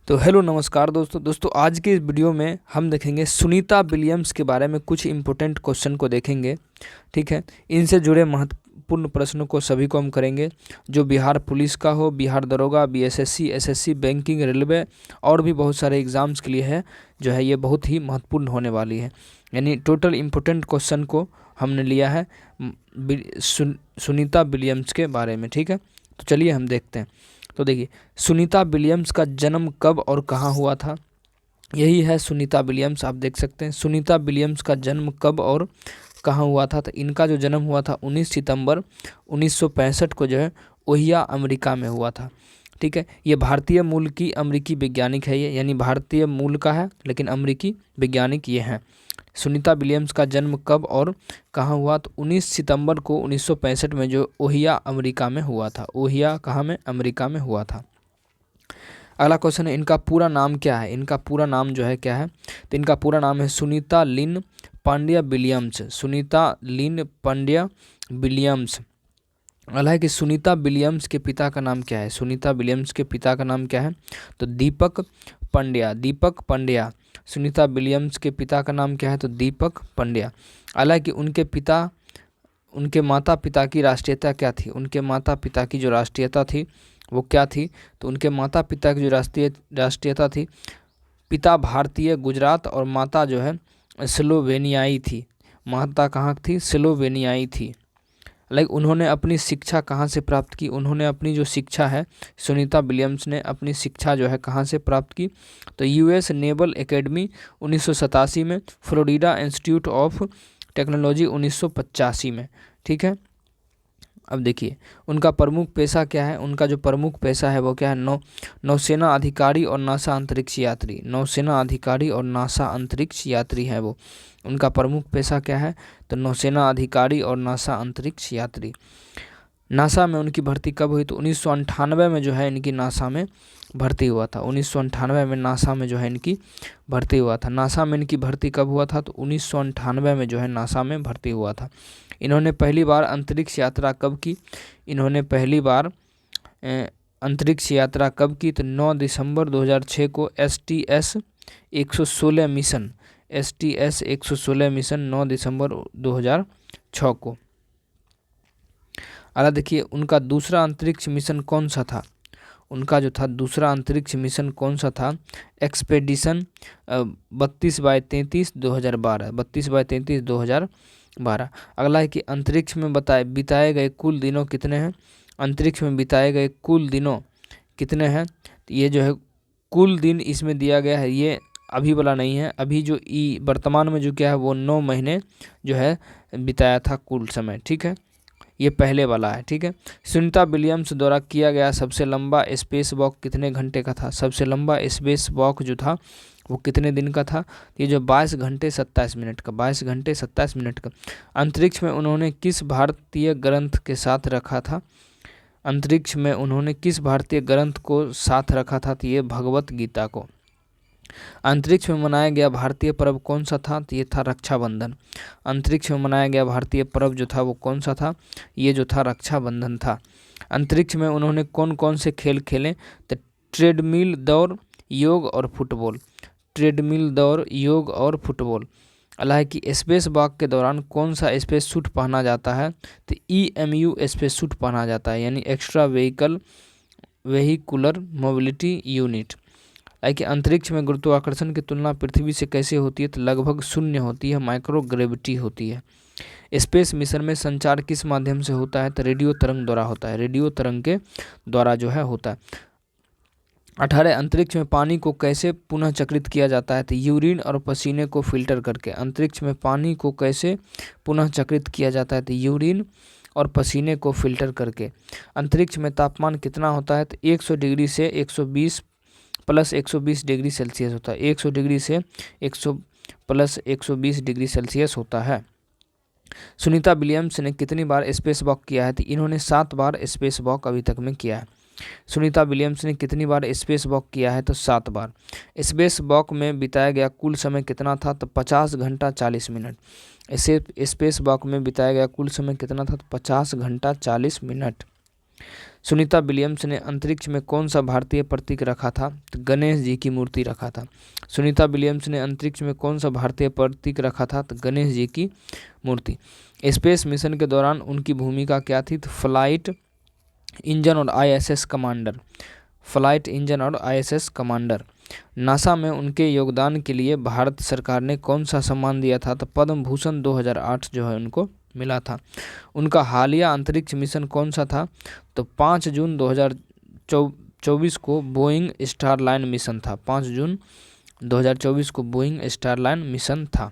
तो हेलो नमस्कार दोस्तों आज के इस वीडियो में हम देखेंगे सुनीता विलियम्स के बारे में कुछ इम्पोर्टेंट क्वेश्चन को देखेंगे। ठीक है, इनसे जुड़े महत्वपूर्ण प्रश्नों को सभी को हम करेंगे, जो बिहार पुलिस का हो, बिहार दरोगा, बीएसएससी, एसएससी, बैंकिंग, रेलवे और भी बहुत सारे एग्ज़ाम्स के लिए है जो है ये बहुत ही महत्वपूर्ण होने वाली है। यानी टोटल इम्पोर्टेंट क्वेश्चन को हमने लिया है सुनीता विलियम्स के बारे में। ठीक है, तो चलिए हम देखते हैं। तो देखिए, सुनीता विलियम्स का जन्म कब और कहाँ हुआ था, यही है सुनीता विलियम्स। आप देख सकते हैं सुनीता विलियम्स का जन्म कब और कहाँ हुआ था। तो इनका जो जन्म हुआ था 19 सितंबर 1965 को जो है ओहियो अमेरिका में हुआ था। ठीक है, ये भारतीय मूल की अमेरिकी वैज्ञानिक है, ये यानी भारतीय मूल का है लेकिन अमेरिकी वैज्ञानिक ये हैं। सुनीता विलियम्स का जन्म कब और कहाँ हुआ, तो 19 सितंबर को 1965 में जो ओहियो अमेरिका में हुआ था। ओहियो कहाँ में, अमेरिका में हुआ था। अगला क्वेश्चन है, इनका पूरा नाम क्या है। इनका पूरा नाम जो है क्या है, तो इनका पूरा नाम है सुनीता लिन पांड्या विलियम्स। सुनीता लिन पांड्या विलियम्स। अगला है कि सुनीता विलियम्स के पिता का नाम क्या है। सुनीता विलियम्स के पिता का नाम क्या है, तो दीपक पंड्या। दीपक पंड्या। सुनीता विलियम्स के पिता का नाम क्या है, तो दीपक पंड्या। हालांकि उनके माता पिता की राष्ट्रीयता क्या थी। उनके माता पिता की जो राष्ट्रीयता थी वो क्या थी, तो उनके माता पिता की जो राष्ट्रीयता थी, पिता भारतीय गुजरात और माता जो है स्लोवेनियाई थी। माता कहाँ थी, स्लोवेनियाई थी। लाइक उन्होंने अपनी शिक्षा कहाँ से प्राप्त की। उन्होंने अपनी जो शिक्षा है, सुनीता विलियम्स ने अपनी शिक्षा जो है कहाँ से प्राप्त की, तो यूएस नेवल एकेडमी 1987 में, फ्लोरिडा इंस्टीट्यूट ऑफ टेक्नोलॉजी 1985 में। ठीक है, अब देखिए उनका प्रमुख पेशा क्या है। उनका जो प्रमुख पेशा है वो क्या है, नौसेना अधिकारी और नासा अंतरिक्ष यात्री। नौसेना अधिकारी और नासा अंतरिक्ष यात्री है वो। उनका प्रमुख पेशा क्या है, तो नौसेना अधिकारी और नासा अंतरिक्ष यात्री। नासा में उनकी भर्ती कब हुई, तो 1998 में जो है इनकी नासा में भर्ती हुआ था। 1998 में नासा में जो है इनकी भर्ती हुआ था। नासा में इनकी भर्ती कब हुआ था, तो 1998 में जो है नासा में भर्ती हुआ था। इन्होंने पहली बार अंतरिक्ष यात्रा कब की। इन्होंने पहली बार अंतरिक्ष यात्रा कब की, तो 9 दिसंबर 2006 को STS 116 मिशन। STS 116 मिशन 9 दिसंबर 2006 को। अगला देखिए, उनका दूसरा अंतरिक्ष मिशन कौन सा था। उनका जो था दूसरा अंतरिक्ष मिशन कौन सा था, एक्सपेडिशन 32/33 2012। 32/33 2012। अगला है कि अंतरिक्ष में बिताए गए कुल दिनों कितने हैं। अंतरिक्ष में बिताए गए कुल दिनों कितने हैं, तो ये जो है कुल दिन इसमें दिया गया है, ये अभी वाला नहीं है। अभी जो वर्तमान में जो क्या है वो 9 महीने जो है बिताया था कुल समय। ठीक है, ये पहले वाला है। ठीक है, सुनीता विलियम्स द्वारा किया गया सबसे लंबा स्पेस वॉक कितने घंटे का था। सबसे लंबा स्पेस वॉक जो था वो कितने दिन का था, ये जो 22 घंटे 27 मिनट का। 22 घंटे 27 मिनट का। अंतरिक्ष में उन्होंने किस भारतीय ग्रंथ के साथ रखा था। अंतरिक्ष में उन्होंने किस भारतीय ग्रंथ को साथ रखा था, तो ये भगवत गीता को। अंतरिक्ष में मनाया गया भारतीय पर्व कौन सा था, तो ये था रक्षाबंधन। अंतरिक्ष में मनाया गया भारतीय पर्व जो था वो कौन सा था, ये जो था रक्षाबंधन था। अंतरिक्ष में उन्होंने कौन कौन से खेल खेले, तो ट्रेडमिल दौड़, योग और फुटबॉल। ट्रेडमिल दौड़, योग और फुटबॉल। अलावा कि स्पेस वॉक के दौरान कौन सा स्पेस सूट पहना जाता है, तो EMU स्पेस सूट पहना जाता है, यानी एक्स्ट्रा वेहिकुलर मोबिलिटी यूनिट। कि अंतरिक्ष में गुरुत्वाकर्षण की तुलना पृथ्वी से कैसे होती है, तो लगभग शून्य होती है, माइक्रोग्रेविटी होती है। स्पेस मिशन में संचार किस माध्यम से होता है, तो रेडियो तरंग द्वारा होता है। रेडियो तरंग के द्वारा जो है होता है। 18 अंतरिक्ष में पानी को कैसे पुनः चक्रित किया जाता है, तो यूरिन और पसीने को फिल्टर करके। अंतरिक्ष में पानी को कैसे पुनः चक्रित किया जाता है, तो यूरिन और पसीने को फिल्टर करके। अंतरिक्ष में तापमान कितना होता है, तो 100 डिग्री से 120 प्लस 120 डिग्री सेल्सियस होता है। 100 डिग्री से 100 प्लस 120 डिग्री सेल्सियस होता है। सुनीता विलियम्स ने कितनी बार स्पेस वॉक किया है, तो इन्होंने 7 बार स्पेस वॉक अभी तक में किया है। सुनीता विलियम्स ने कितनी बार स्पेस वॉक किया है, तो 7 बार। स्पेस वॉक में बिताया गया कुल समय कितना था, तो 50 घंटा 40 मिनट। स्पेस वॉक में बिताया गया कुल समय कितना था, तो 50 घंटा 40 मिनट। सुनीता विलियम्स ने अंतरिक्ष में कौन सा भारतीय प्रतीक रखा था? तो गणेश जी की मूर्ति रखा था। सुनीता विलियम्स ने अंतरिक्ष में कौन सा भारतीय प्रतीक रखा था? तो गणेश जी की मूर्ति। स्पेस मिशन के दौरान उनकी भूमिका क्या थी? तो फ्लाइट इंजन और ISS कमांडर। फ्लाइट इंजन और ISS कमांडर। नासा में उनके योगदान के लिए भारत सरकार ने कौन सा सम्मान दिया था? तो पद्म भूषण 2008 जो है उनको मिला था। उनका हालिया अंतरिक्ष मिशन कौन सा था? तो 5 जून 2024 को बोइंग स्टारलाइन मिशन था। 5 जून 2024 को बोइंग स्टारलाइन मिशन था।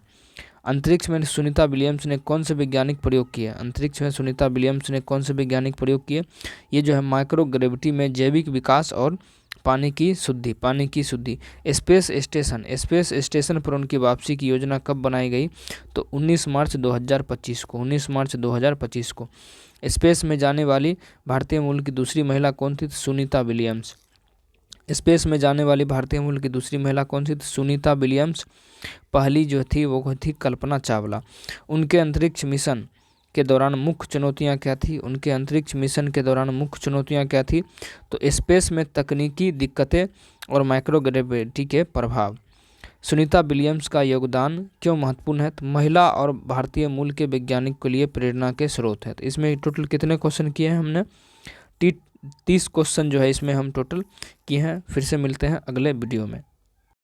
अंतरिक्ष में सुनीता विलियम्स ने कौन से वैज्ञानिक प्रयोग किए? अंतरिक्ष में सुनीता विलियम्स ने कौन से वैज्ञानिक प्रयोग किए? ये जो है माइक्रोग्रेविटी में जैविक विकास और पानी की शुद्धि। स्पेस स्टेशन पर उनकी वापसी की योजना कब बनाई गई? तो 19 मार्च 2025 को। स्पेस में जाने वाली भारतीय मूल की दूसरी महिला कौन थी? सुनीता विलियम्स। स्पेस में जाने वाली भारतीय मूल की दूसरी महिला कौन सी? सुनीता विलियम्स। पहली जो थी वो थी कल्पना चावला। उनके अंतरिक्ष मिशन के दौरान मुख्य चुनौतियां क्या थी? उनके अंतरिक्ष मिशन के दौरान मुख्य चुनौतियां क्या थी? तो स्पेस में तकनीकी दिक्कतें और माइक्रोग्रेविटी के प्रभाव। सुनीता विलियम्स का योगदान क्यों महत्वपूर्ण है? तो महिला और भारतीय मूल के वैज्ञानिक के लिए प्रेरणा के स्रोत है। तो इसमें टोटल कितने क्वेश्चन किए हैं हमने? 30 क्वेश्चन जो है इसमें हम टोटल किए हैं। फिर से मिलते हैं अगले वीडियो में।